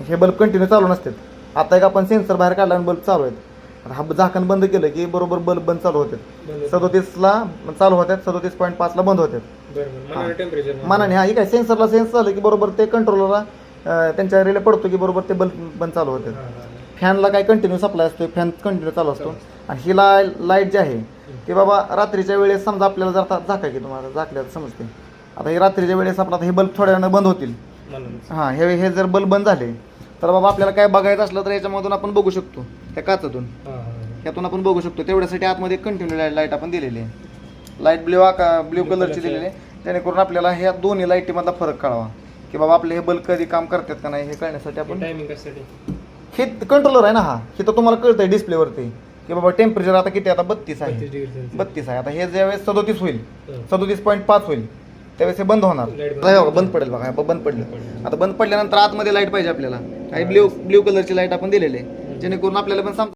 हे bulb continue चालू नसतात. आता एक आपण सेन्सर बाहेर काढला आणि बल्ब चालू आहेत. आता हा झाकण बंद केलं की बरोबर बल्ब बंद चालू होतात. 37ला चालू होतात, 37.5ला बंद होतात मनाने. हा, ही काय सेन्सरला सेन्स झालं की बरोबर ते कंट्रोलरला त्यांच्या रिले पडतो की बरोबर ते बल्ब बंद चालू होतात. फॅनला काय कंटिन्यू सप्लाय असतो, फॅन कंटिन्यू चालू असतो. आणि ही लाईट जी आहे ती बाबा रात्रीच्या वेळेस समजा आपल्याला जर झाका की तुम्हाला झाकल्याचं समजते. आता हे रात्रीच्या वेळेस आपला हे बल्ब थोड्या वेळानं बंद होतील. हां, हे जर बल्ब बंद झाले तर बाबा आपल्याला काय बघायचं असलं तर याच्यामधून आपण बघू शकतो, त्या काचातून यातून आपण बघू शकतो. तेवढ्यासाठी आतमध्ये कंटिन्यू लाईट आपण दिलेली आहे. लाईट ब्ल्यू कलरची दिलेली आहे, जेणेकरून आपल्याला ह्या दोन्ही लाईटीमधला फरक कळावा की बाबा आपले हे बल्ब कधी काम करतात का नाही हे कळण्यासाठी आपण. हे कंट्रोलर आहे ना, हा हे तर तुम्हाला कळतंय डिस्प्लेवरती की बाबा टेम्परेचर आता किती, आता 32 आहे. 32 आहे. आता हे ज्यावेळेस 37 होईल, 37.5 होईल त्यावेळेस हे बंद होणार. बघा बंद पडेल, बघा बंद पडलं. आता बंद पडल्यानंतर आतमध्ये लाईट पाहिजे आपल्याला. काही ब्ल्यू कलरची लाईट आपण दिलेली आहे, जेणेकरून आपल्याला पण